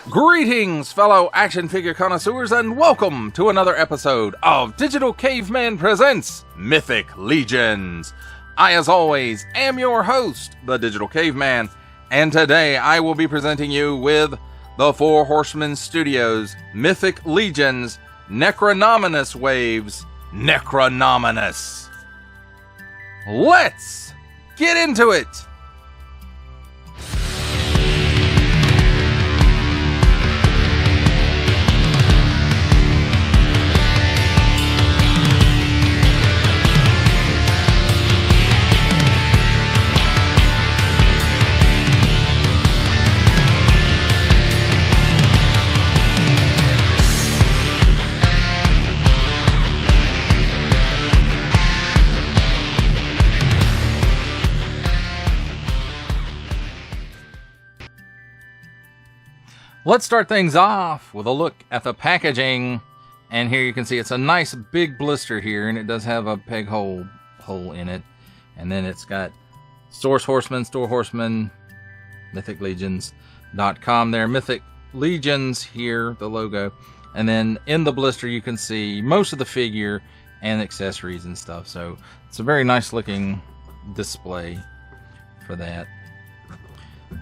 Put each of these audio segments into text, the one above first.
Greetings, fellow action figure connoisseurs, and welcome to another episode of Digital Caveman Presents Mythic Legions. I, as always, am your host, the Digital Caveman, and today I will be presenting you with the Four Horsemen Studios Mythic Legions Necronominus Waves Necronominus. Let's get into it! Let's start things off with a look at the packaging. And here you can see it's a nice big blister here, and it does have a peg hole in it. And then it's got Source Horseman, Store Horseman, mythiclegions.com there. Mythic Legions here, the logo. And then in the blister you can see most of the figure and accessories and stuff. So it's a very nice looking display for that.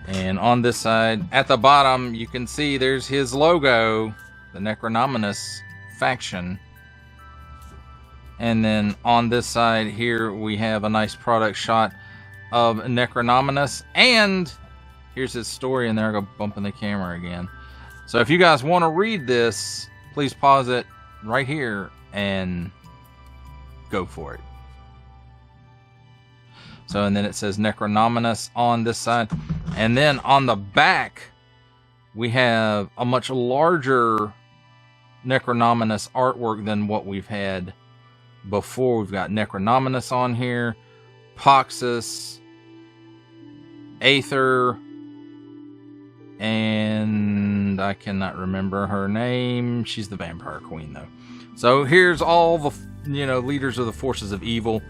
And on this side, at the bottom, you can see there's his logo, the Necronominus faction. And then on this side here, we have a nice product shot of Necronominus. And here's his story in there. I'll go bumping the camera again. So if you guys want to read this, please pause it right here and go for it. So, and then it says Necronominus on this side. And then on the back, we have a much larger Necronominus artwork than what we've had before. We've got Necronominus on here, Poxus, Aether, and I cannot remember her name. She's the vampire queen, though. So here's all the, leaders of the forces of evil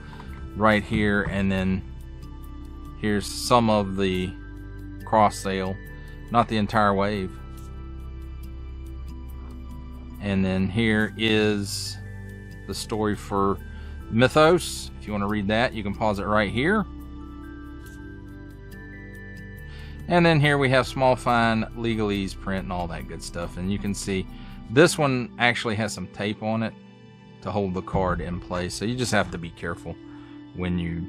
right here, and then here's some of the cross sale, not the entire wave. And then here is the story for Mythos. If you want to read that, you can pause it right here. And then here we have small fine legalese print and all that good stuff. And you can see this one actually has some tape on it to hold the card in place, so you just have to be careful when you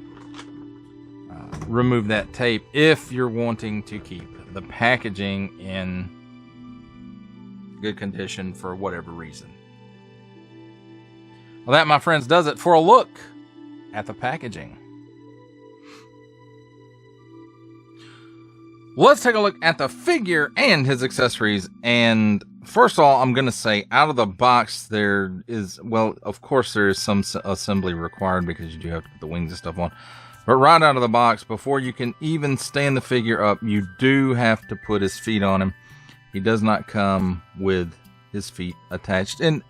remove that tape if you're wanting to keep the packaging in good condition for whatever reason. Well, that, my friends, does it for a look at the packaging. Let's take a look at the figure and his accessories. And first of all, I'm going to say out of the box there is, well, of course there is some assembly required because you do have to put the wings and stuff on. But right out of the box, before you can even stand the figure up, you do have to put his feet on him. He does not come with his feet attached. And,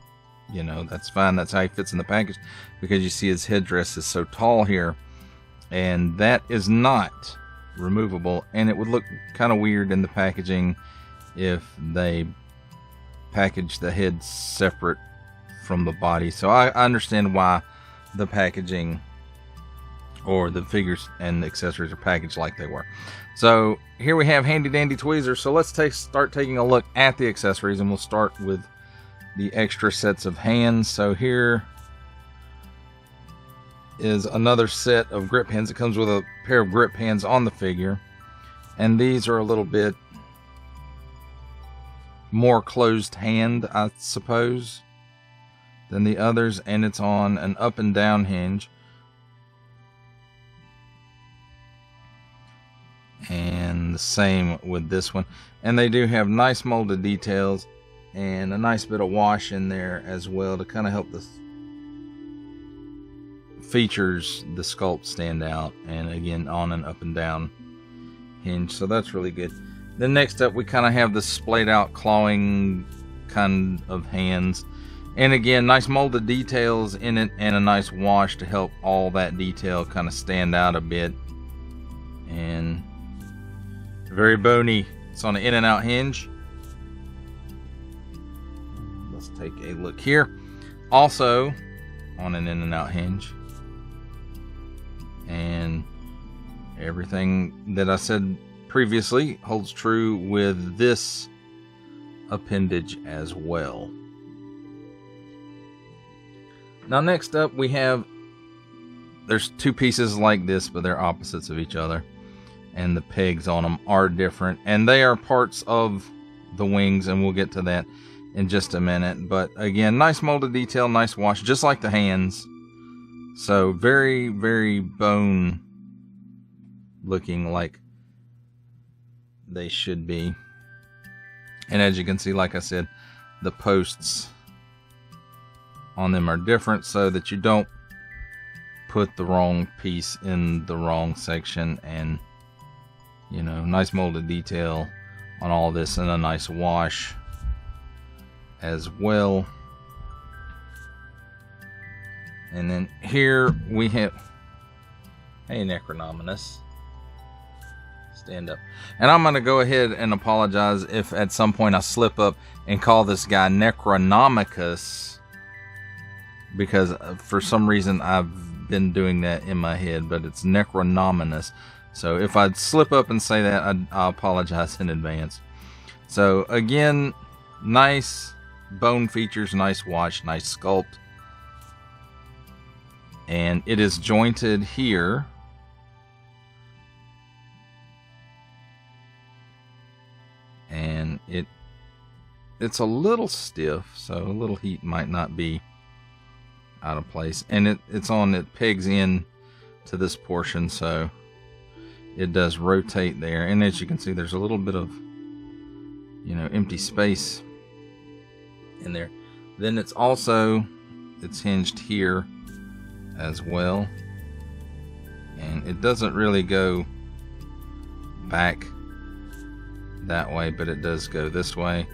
that's fine. That's how he fits in the package, because you see his headdress is so tall here. And that is not removable. And it would look kind of weird in the packaging if they package the head separate from the body. So I understand why the packaging or the figures and accessories are packaged like they were. So here we have handy dandy tweezers. So let's start taking a look at the accessories, and we'll start with the extra sets of hands. So here is another set of grip hands. It comes with a pair of grip hands on the figure, and these are a little bit more closed hand, I suppose, than the others, and it's on an up and down hinge. And the same with this one. And they do have nice molded details and a nice bit of wash in there as well to kind of help the features, the sculpt, stand out. And again, on an up and down hinge, so that's really good. Then next up, we kind of have the splayed out clawing kind of hands, and again, nice molded details in it and a nice wash to help all that detail kind of stand out a bit. And Very bony. It's on an in and out hinge. Let's take a look here. Also on an in and out hinge. And everything that I said previously holds true with this appendage as well. Now next up we have, there's two pieces like this, but they're opposites of each other. And the pegs on them are different. And they are parts of the wings, and we'll get to that in just a minute. But again, nice molded detail, nice wash, just like the hands. So very, very bone looking like they should be. And as you can see, like I said, the posts on them are different so that you don't put the wrong piece in the wrong section. And you know, nice molded detail on all this, and a nice wash as well. And then here we have, hey Necronominus, stand up. And I'm going to go ahead and apologize if at some point I slip up and call this guy Necronomicus, because for some reason I've been doing that in my head, but it's Necronominus. So if I slip up and say that, I apologize in advance. So again, nice bone features, nice wash, nice sculpt. And it is jointed here. And it's a little stiff, so a little heat might not be out of place. And it pegs in to this portion, so it does rotate there. And as you can see, there's a little bit of, you know, empty space in there. Then it's hinged here as well. And it doesn't really go back that way, but it does go this way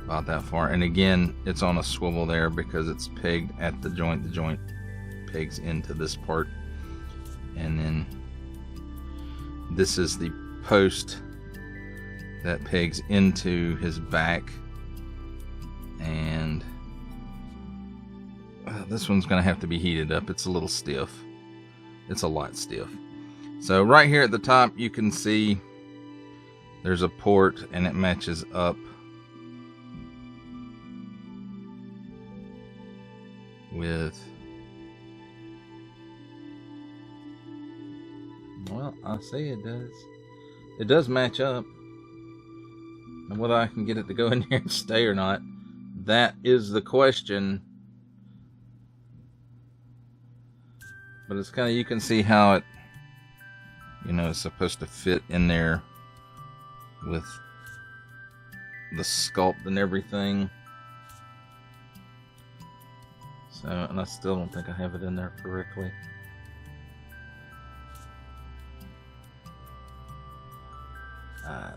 about that far. And again, it's on a swivel there because it's pegged at the joint. The joint pegs into this part. And then this is the post that pegs into his back. And this one's going to have to be heated up. It's a little stiff. It's a lot stiff. So right here at the top, you can see there's a port, and it matches up with, well, I say it does. It does match up. And whether I can get it to go in here and stay or not, that is the question. But it's kind of, you can see how it, you know, is supposed to fit in there with the sculpt and everything. So, and I still don't think I have it in there correctly.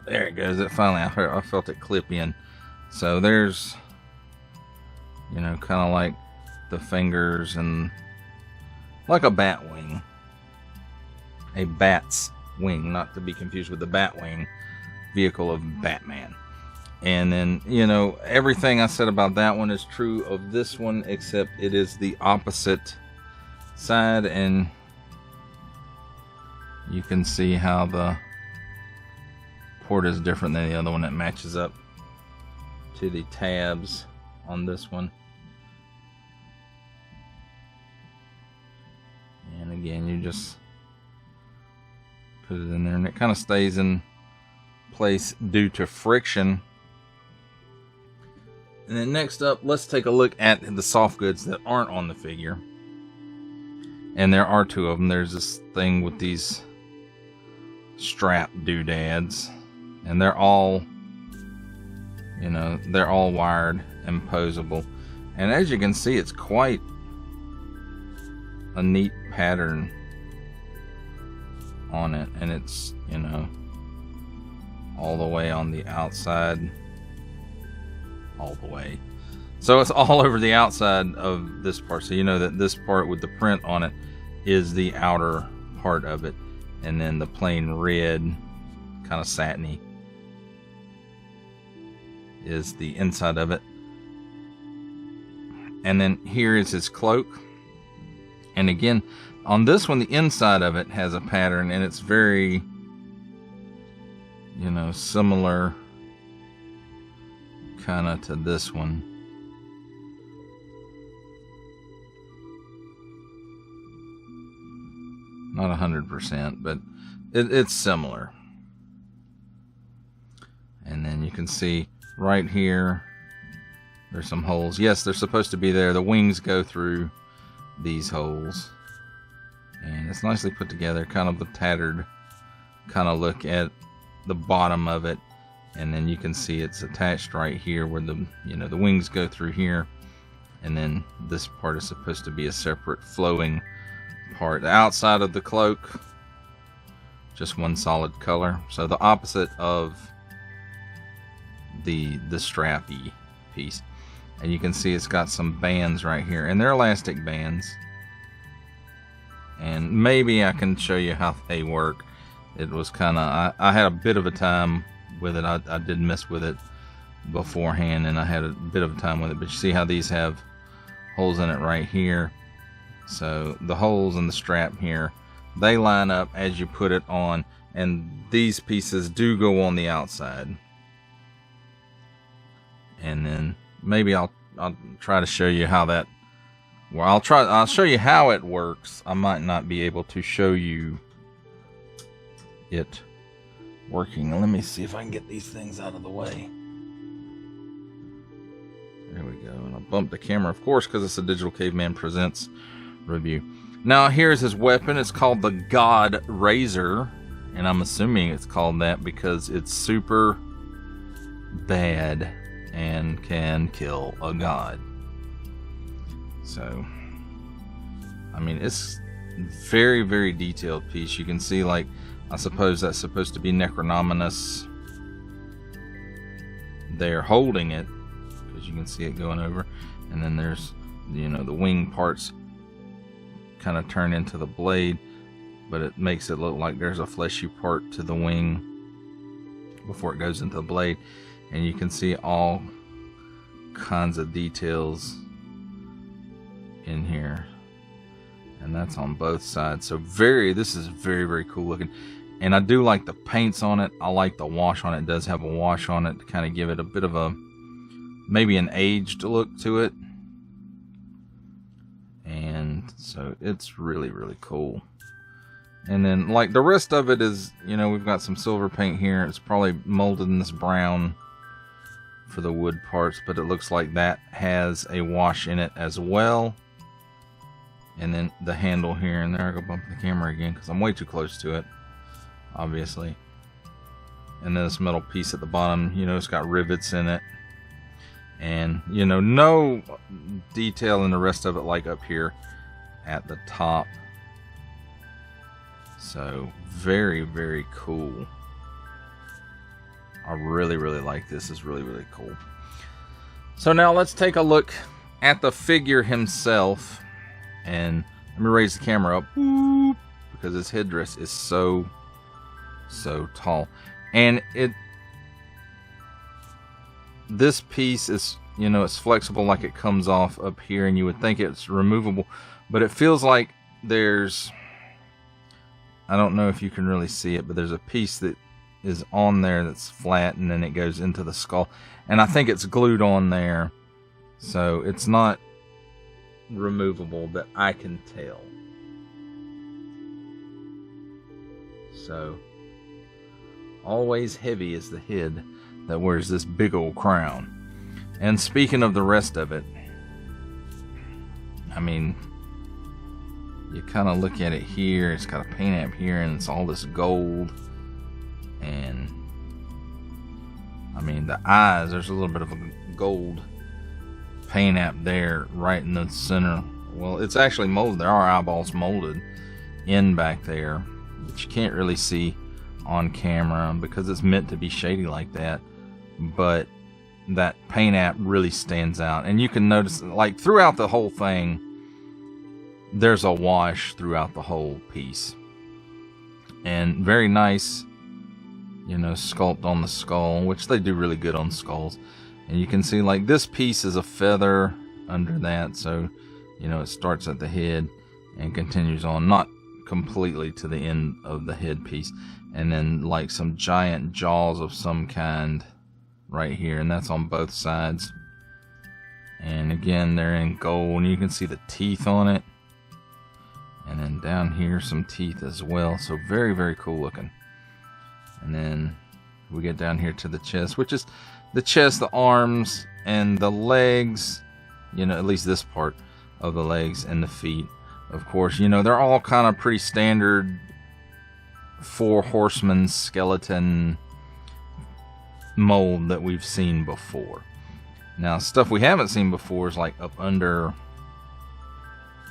There it goes. It finally, I felt it clip in. So there's, you know, kind of like the fingers, and like a bat wing. A bat's wing, not to be confused with the bat wing vehicle of Batman. And then, you know, everything I said about that one is true of this one, except it is the opposite side. And you can see how the port is different than the other one. It matches up to the tabs on this one. And again, you just put it in there, and it kind of stays in place due to friction. And then next up, let's take a look at the soft goods that aren't on the figure. And there are two of them. There's this thing with these strap doodads, and they're all, you know, they're all wired and posable. And as you can see, it's quite a neat pattern on it, and it's, you know, all the way on the outside, all the way. So it's all over the outside of this part. So you know that this part with the print on it is the outer part of it, and then the plain red kind of satiny is the inside of it. And then here is his cloak. And again, on this one, the inside of it has a pattern, and it's very, you know, similar kind of to this one. Not 100%, but it's similar. And then you can see right here, there's some holes. Yes, they're supposed to be there. The wings go through these holes. And it's nicely put together, kind of a tattered kind of look at the bottom of it. And then you can see it's attached right here where the, you know, the wings go through here. And then this part is supposed to be a separate flowing part. The outside of the cloak, just one solid color. So the opposite of the strappy piece. And you can see it's got some bands right here, and they're elastic bands. And maybe I can show you how they work. It was kind of, I had a bit of a time with it. I did mess with it beforehand, and I had a bit of a time with it. But you see how these have holes in it right here. So the holes in the strap here, they line up as you put it on, and these pieces do go on the outside. And then maybe I'll try to show you how that, well, I'll show you how it works. I might not be able to show you it working. Let me see if I can get these things out of the way. There we go. And I'll bump the camera, of course, because it's a Digital Caveman Presents review. Now here's his weapon. It's called the God Razor, and I'm assuming it's called that because it's super bad and can kill a god. So, I mean, it's very, very detailed piece. You can see, like, I suppose that's supposed to be Necronominus. They're holding it because you can see it going over, and then there's, you know, the wing parts kind of turn into the blade, but it makes it look like there's a fleshy part to the wing before it goes into the blade. And you can see all kinds of details in here, and that's on both sides. So this is very, very cool looking, and I do like the paints on it. I like the wash on it. It does have a wash on it to kind of give it a bit of a, maybe an aged look to it. And so it's really, really cool. And then, like, the rest of it is, you know, we've got some silver paint here. It's probably molded in this brown for the wood parts, but it looks like that has a wash in it as well. And then the handle here, and there I go bump the camera again because I'm way too close to it, obviously. And then this metal piece at the bottom, you know, it's got rivets in it. And, you know, no detail in the rest of it like up here at the top. So, very, very cool. I really, really like this. It's really, really cool. So now let's take a look at the figure himself. And let me raise the camera up, because his headdress is so tall. And this piece is, you know, it's flexible, like it comes off up here, and you would think it's removable, but it feels like there's, I don't know if you can really see it, but there's a piece that is on there that's flat, and then it goes into the skull, and I think it's glued on there, so it's not removable that I can tell. So always heavy is the head that wears this big old crown. And speaking of the rest of it, I mean, you kind of look at it here, it's got a paint app here, and it's all this gold. And I mean, the eyes, there's a little bit of a gold paint app there right in the center. Well, it's actually molded. There are eyeballs molded in back there, but you can't really see on camera because it's meant to be shady like that. But that paint app really stands out, and you can notice, like, throughout the whole thing, there's a wash throughout the whole piece. And very nice you know, sculpt on the skull, which they do really good on skulls. And you can see, like, this piece is a feather under that, so, you know, it starts at the head and continues on, not completely to the end of the head piece. And then, like, some giant jaws of some kind right here, and that's on both sides. And again, they're in gold, and you can see the teeth on it. And then down here, some teeth as well. So very, very cool looking. And then we get down here to the chest, which is the chest, the arms, and the legs. You know, at least this part of the legs and the feet. Of course, you know, they're all kind of pretty standard 4 horsemen skeleton mold that we've seen before. Now, stuff we haven't seen before is like up under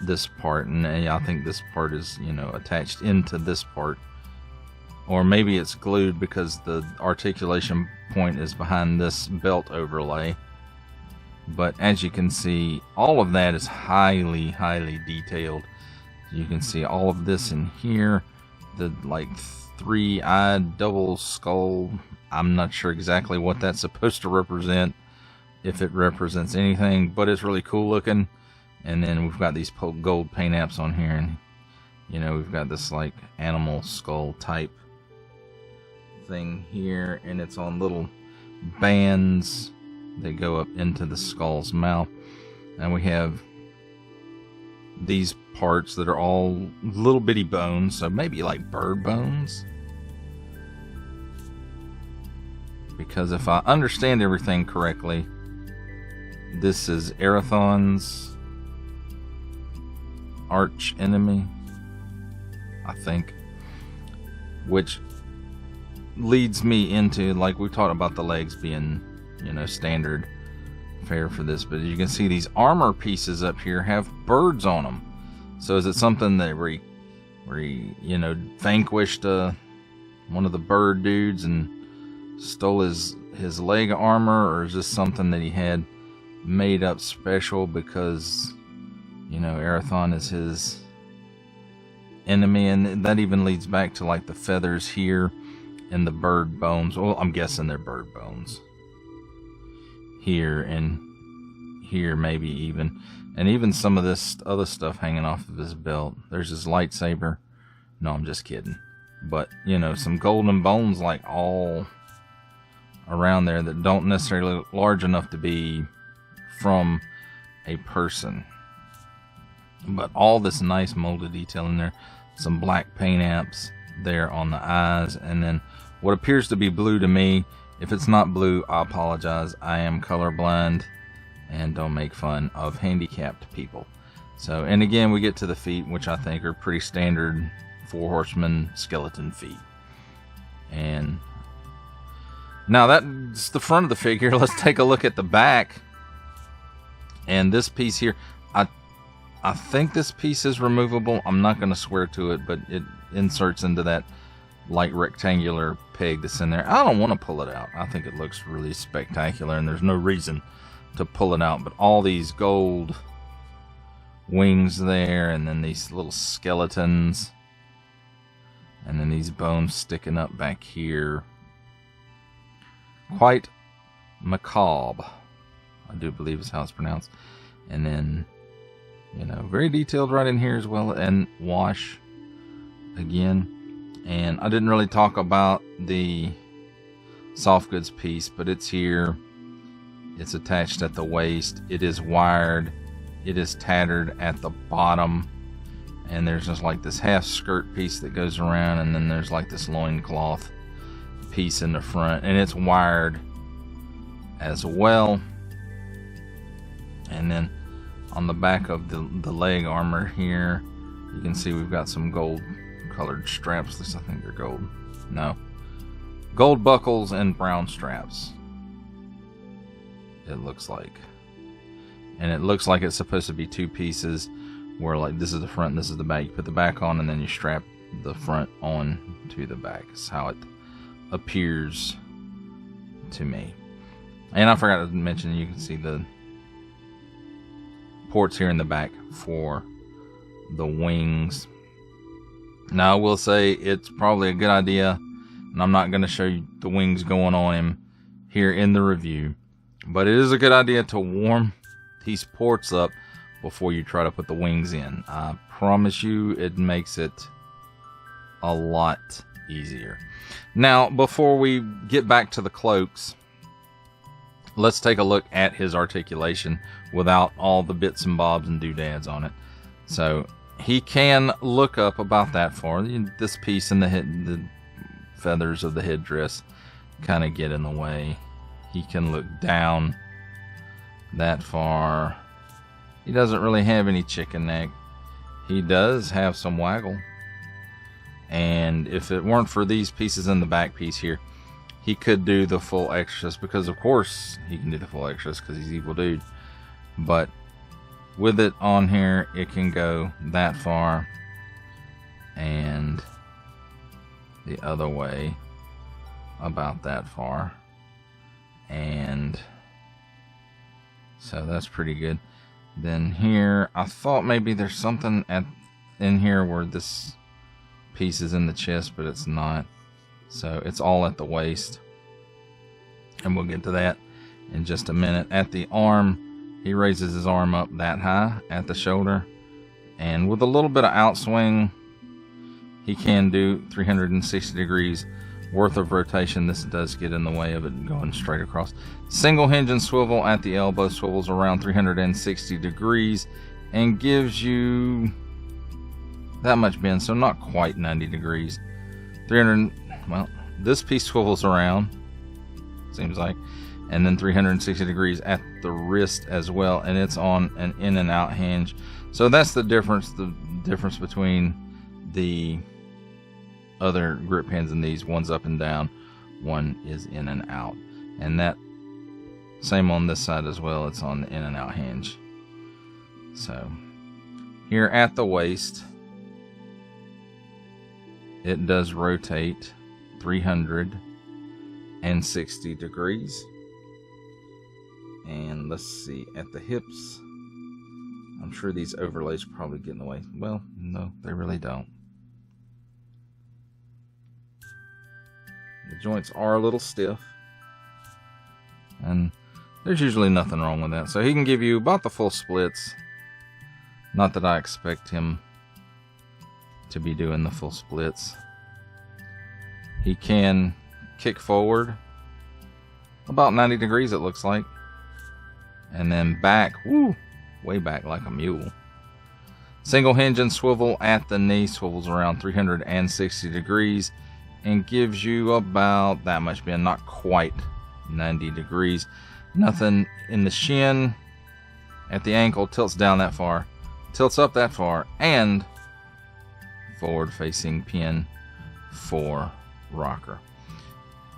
this part, and I think this part is, you know, attached into this part, or maybe it's glued because the articulation point is behind this belt overlay. But as you can see, all of that is highly, highly detailed. You can see all of this in here, the like 3-eyed double skull. I'm not sure exactly what that's supposed to represent, if it represents anything, but it's really cool looking. And then we've got these gold paint apps on here, and you know, we've got this like animal skull type thing here, and it's on little bands that go up into the skull's mouth. And we have these parts that are all little bitty bones, so maybe like bird bones, because if I understand everything correctly, this is Erathon's arch enemy, I think, which leads me into, like, we talked about the legs being, you know, standard fare for this, but as you can see, these armor pieces up here have birds on them. So is it something that where he you know, vanquished one of the bird dudes and stole his leg armor, or is this something that he had made up special because, you know, Erathon is his enemy? And that even leads back to like the feathers here and the bird bones. Well, I'm guessing they're bird bones here and here, maybe even, and even some of this other stuff hanging off of his belt. There's his lightsaber. No, I'm just kidding. But, you know, some golden bones like all around there that don't necessarily look large enough to be from a person, but all this nice molded detail in there. Some black paint apps there on the eyes, and then what appears to be blue to me. If it's not blue, I apologize. I am colorblind and don't make fun of handicapped people. So, and again, we get to the feet, which I think are pretty standard 4 horsemen skeleton feet. And now that's the front of the figure. Let's take a look at the back. And this piece here, I think this piece is removable. I'm not going to swear to it, but it inserts into that light rectangular peg that's in there. I don't want to pull it out. I think it looks really spectacular, and there's no reason to pull it out. But all these gold wings there, and then these little skeletons, and then these bones sticking up back here. Quite macabre, I do believe is how it's pronounced. And then, you know, very detailed right in here as well, and wash again. And I didn't really talk about the soft goods piece, but it's here. It's attached at the waist. It is wired. It is tattered at the bottom. And there's just like this half skirt piece that goes around, and then there's like this loincloth piece in the front, and it's wired as well. And then on the back of the leg armor here, you can see we've got some gold colored straps. At least I think they're gold. No, gold buckles and brown straps, it looks like. And it looks like it's supposed to be 2 pieces, where like this is the front, this is the back. You put the back on, and then you strap the front on to the back. Is how it appears to me. And I forgot to mention, you can see the ports here in the back for the wings. Now, I will say it's probably a good idea And I'm not going to show you the wings going on him here in the review. But it is a good idea to warm these ports up before you try to put the wings in. I promise you it makes it a lot easier. Now, before we get back to the cloaks, let's take a look at his articulation without all the bits and bobs and doodads on it. So he can look up about that far. This piece and the feathers of the headdress kind of get in the way. He can look down that far. He doesn't really have any chicken neck. He does have some waggle. And if it weren't for these pieces in the back piece here, he could do the full extras, because of course he can do the full extras because he's evil dude. But with it on here, it can go that far and the other way about that far. And so that's pretty good. Then here, I thought maybe there's something in here where this piece is in the chest, but it's not. So it's all at the waist, and we'll get to that in just a minute. At the arm, he raises his arm up that high at the shoulder, and with a little bit of outswing, he can do 360 degrees worth of rotation. This does get in the way of it going straight across. Single hinge and swivel at the elbow, swivels around 360 degrees and gives you that much bend, so not quite 90 degrees. 300, well, this piece swivels around, seems like, and then 360 degrees at the wrist as well, and it's on an in and out hinge. So that's the difference between the other grip pins and these. One's up and down, one is in and out, and that same on this side as well. It's on the in and out hinge. So here at the waist, it does rotate 360 degrees. And let's see, at the hips, I'm sure these overlays probably get in the way. Well, no, they really don't. The joints are a little stiff, and there's usually nothing wrong with that. So he can give you about the full splits. Not that I expect him to be doing the full splits. He can kick forward about 90 degrees, it looks like, and then back, woo, way back like a mule. Single hinge and swivel at the knee, swivels around 360 degrees and gives you about that much bend, not quite 90 degrees. Nothing in the shin. At the ankle, tilts down that far, tilts up that far, and forward facing pin for rocker.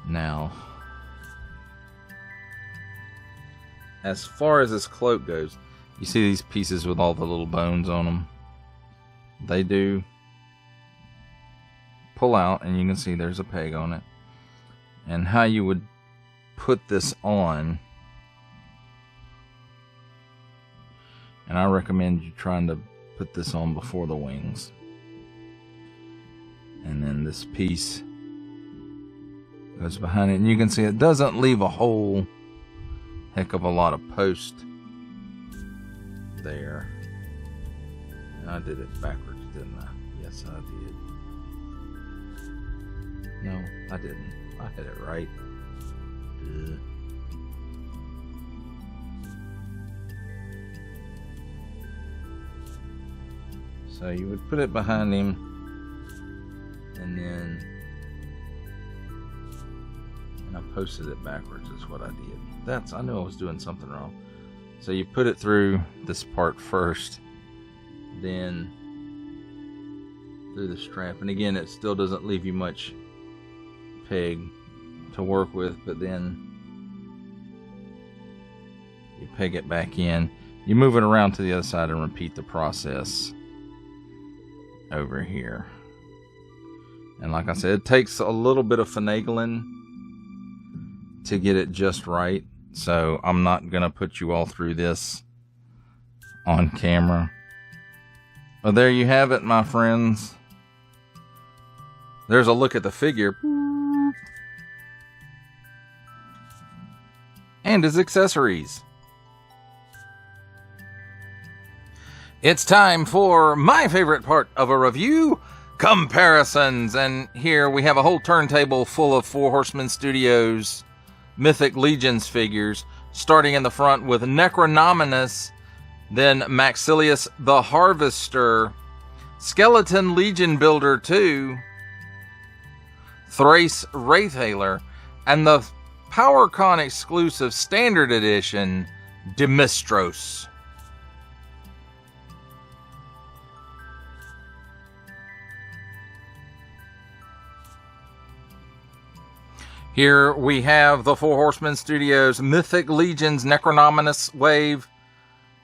Now, as far as this cloak goes, you see these pieces with all the little bones on them. They do pull out, and you can see there's a peg on it. And how you would put this on, and I recommend you trying to put this on before the wings. And then this piece goes behind it, and you can see it doesn't leave a whole heck of a lot of post there. And I did it backwards, didn't I? Yes, I did. No, I didn't. I had it right. Ugh. So you would put it behind him, and then I posted it backwards is what I did. I knew I was doing something wrong. So you put it through this part first, then through the strap, and again it still doesn't leave you much peg to work with, but then you peg it back in, you move it around to the other side and repeat the process over here. And like I said, it takes a little bit of finagling to get it just right, so I'm not gonna put you all through this on camera. But there you have it, my friends. There's a look at the figure. and his accessories. It's time for my favorite part of a review, comparisons. And here we have a whole turntable full of Four Horsemen Studios Mythic Legions figures, starting in the front with Necronominus, then Maxilius the Harvester, Skeleton Legion Builder 2, Thrace Wraithhaler, and the PowerCon exclusive Standard Edition Demistros. Here we have the Four Horsemen Studios Mythic Legions Necronominus wave.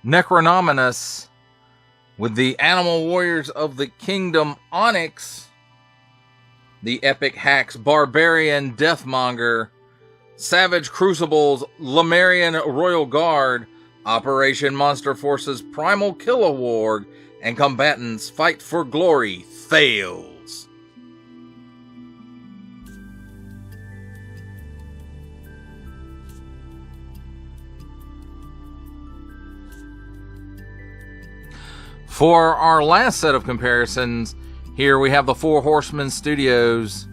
Necronominus with the Animal Warriors of the Kingdom Onyx, the Epic Hacks Barbarian Deathmonger, Savage Crucibles Lemurian Royal Guard, Operation Monster Forces Primal Kilowog, and Combatants Fight for Glory Thales. For our last set of comparisons, here we have the Four Horsemen Studios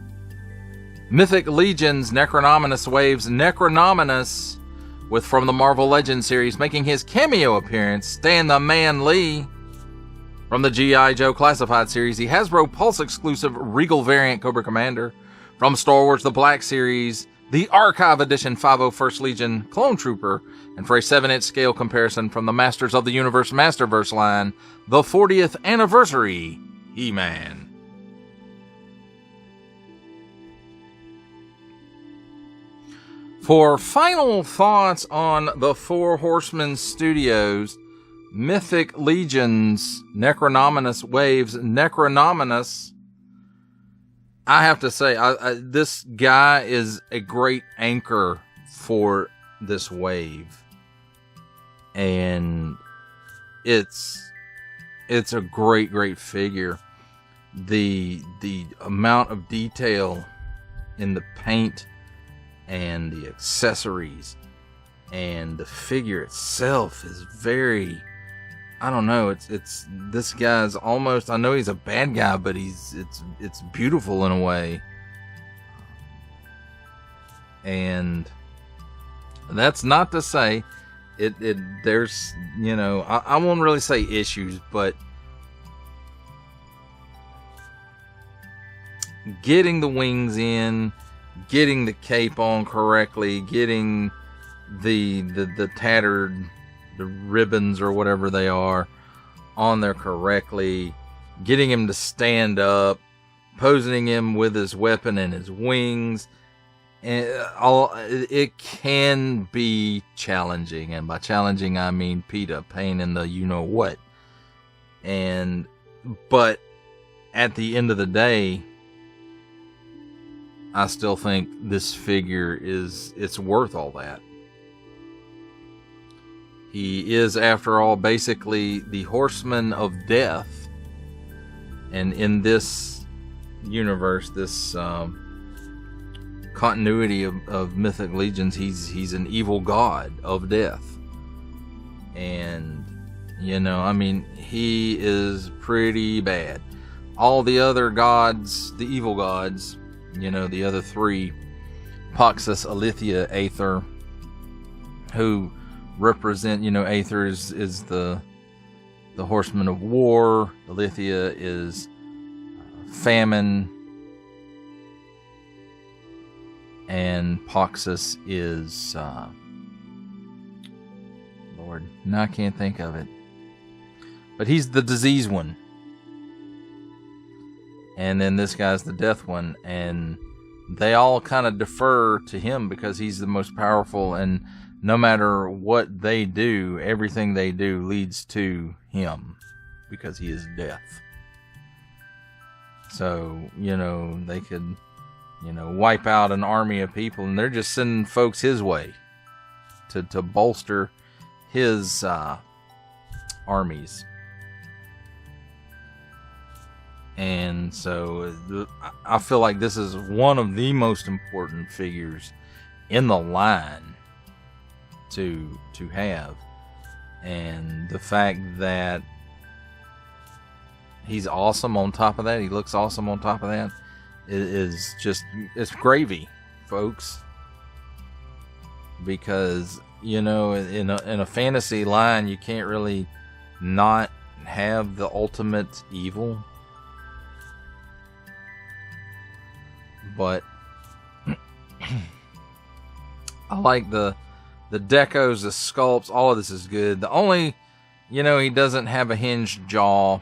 Mythic Legions Necronominus waves. Necronominus, with from the Marvel Legends series, making his cameo appearance, Stan the Man Lee. From the G.I. Joe Classified series, the Hasbro Pulse exclusive Regal variant Cobra Commander. From Star Wars The Black Series, the Archive Edition 501st Legion Clone Trooper. And for a 7-inch scale comparison from the Masters of the Universe Masterverse line, the 40th Anniversary He-Man. For final thoughts on the Four Horsemen Studios Mythic Legions Necronominus waves, Necronominus, I have to say, this guy is a great anchor for this wave. And it's a great figure. The amount of detail in the paint and the accessories and the figure itself is very, I don't know, it's this guy's almost, I know he's a bad guy, but it's beautiful in a way. And that's not to say there's, you know, I won't really say issues, but getting the wings in, getting the cape on correctly, getting the tattered, the ribbons or whatever they are on there correctly, getting him to stand up, posing him with his weapon and his wings, and it can be challenging, and by challenging I mean PETA, pain in the you know what. But at the end of the day, I still think this figure it's worth all that. He is, after all, basically the Horseman of Death, and in this universe, this continuity of Mythic Legions, he's an evil god of death. And, you know, I mean, he is pretty bad. All the other gods, the evil gods, you know, the other three, Poxus, Alethea, Aether, who represent, you know, Aether is the horseman of war, Alethea is famine, and Poxus is Lord, now I can't think of it, but he's the disease one. And then this guy's the death one, and they all kind of defer to him because he's the most powerful, and no matter what they do, everything they do leads to him because he is death. So, you know, they could, you know, wipe out an army of people, and they're just sending folks his way to bolster his armies. And so I feel like this is one of the most important figures in the line. to have. And the fact that he's awesome on top of that, he looks awesome on top of that, is just, it's gravy, folks. Because, you know, in a fantasy line, you can't really not have the ultimate evil. But I like the decos, the sculpts, all of this is good. The only, you know, he doesn't have a hinged jaw,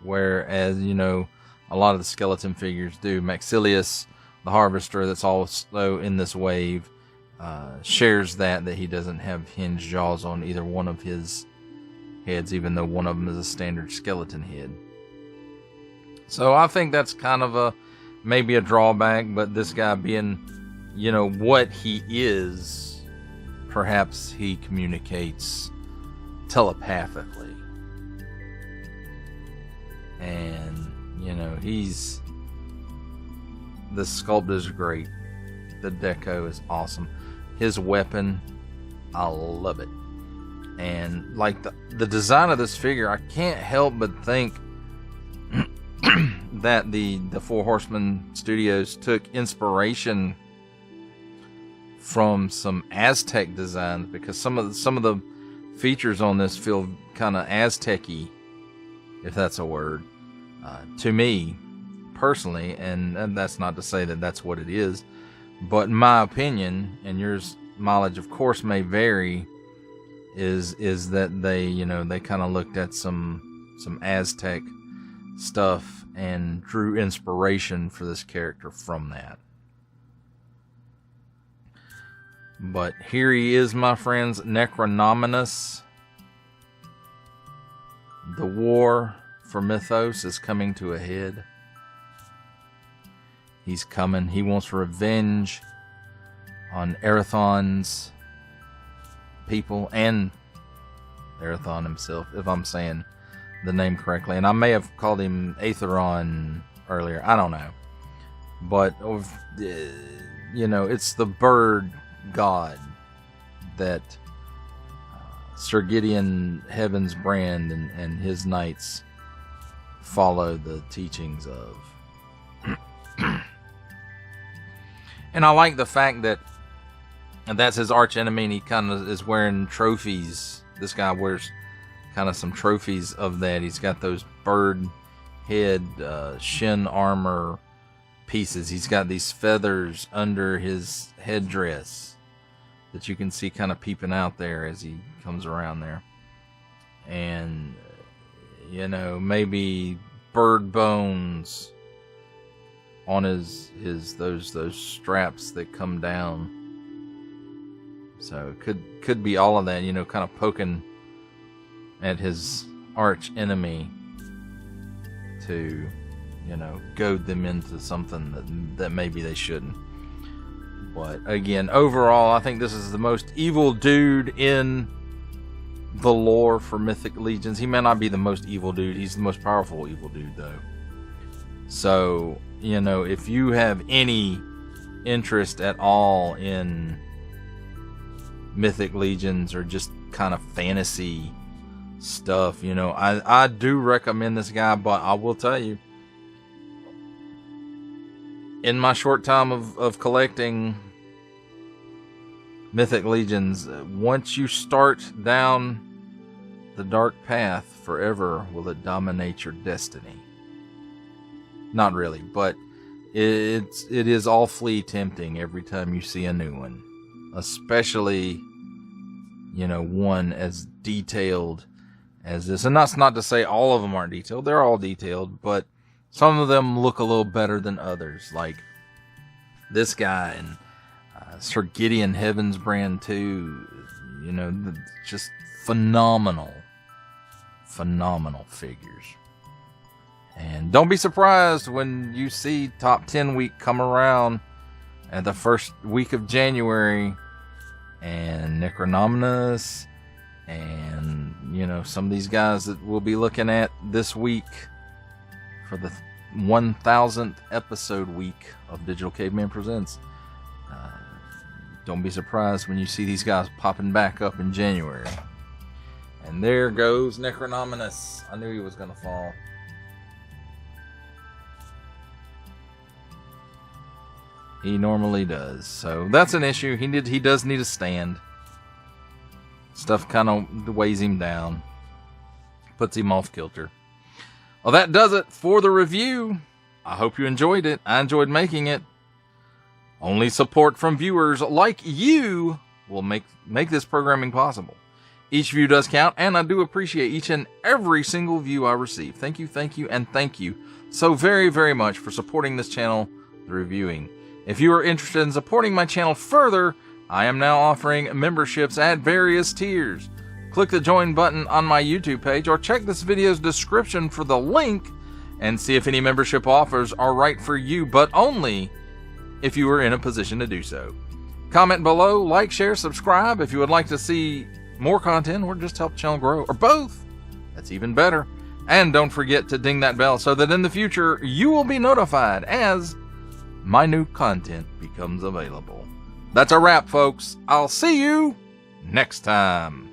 whereas, you know, a lot of the skeleton figures do. Maxilius, the Harvester, that's also in this wave, shares that he doesn't have hinged jaws on either one of his heads, even though one of them is a standard skeleton head. So I think that's kind of maybe a drawback, but this guy being, you know, what he is, perhaps he communicates telepathically. And, you know, the sculpt is great. The deco is awesome. His weapon, I love it. And like the design of this figure, I can't help but think that the Four Horsemen Studios took inspiration from some Aztec designs, because some of the features on this feel kind of Aztec-y, if that's a word, to me personally. And that's not to say that that's what it is, but in my opinion, and yours mileage of course may vary, is that they, you know, they kind of looked at some Aztec stuff and drew inspiration for this character from that. But here he is, my friends, Necronominus. The war for Mythos is coming to a head. He's coming. He wants revenge on Erathon's people and Erathon himself, if I'm saying the name correctly. And I may have called him Aetheron earlier. I don't know. But, you know, it's the bird god that Sir Gideon Heaven's Brand and his knights follow the teachings of. And I like the fact that that's his arch enemy, and he kind of is wearing trophies. This guy wears kind of some trophies of that. He's got those bird head shin armor pieces. He's got these feathers under his headdress that you can see kind of peeping out there as he comes around there. And, you know, maybe bird bones on his those straps that come down. So it could be all of that, you know, kind of poking at his arch enemy to, you know, goad them into something that maybe they shouldn't. But again, overall, I think this is the most evil dude in the lore for Mythic Legions. He may not be the most evil dude. He's the most powerful evil dude, though. So, you know, if you have any interest at all in Mythic Legions or just kind of fantasy stuff, you know, I do recommend this guy. But I will tell you, in my short time of collecting Mythic Legions, once you start down the dark path, forever will it dominate your destiny. Not really, but it is awfully tempting every time you see a new one, especially, you know, one as detailed as this. And that's not to say all of them aren't detailed. They're all detailed, but some of them look a little better than others, like this guy and Sir Gideon Heaven's Brand too. You know, just phenomenal figures. And don't be surprised when you see Top 10 week come around at the first week of January, and Necronominus, and, you know, some of these guys that we'll be looking at this week for the 1000th episode week of Digital Caveman Presents. don't be surprised when you see these guys popping back up in January. And there goes Necronominus. I knew he was going to fall. He normally does. So that's an issue. He does need a stand. Stuff kind of weighs him down. Puts him off kilter. Well, that does it for the review. I hope you enjoyed it. I enjoyed making it. Only support from viewers like you will make this programming possible. Each view does count, and I do appreciate each and every single view I receive. Thank you, and thank you so very, very much for supporting this channel through viewing. If you are interested in supporting my channel further, I am now offering memberships at various tiers. Click the join button on my YouTube page or check this video's description for the link and see if any membership offers are right for you, but only if you are in a position to do so. Comment below, like, share, subscribe if you would like to see more content or just help the channel grow, or both. That's even better. And don't forget to ding that bell so that in the future you will be notified as my new content becomes available. That's a wrap, folks. I'll see you next time.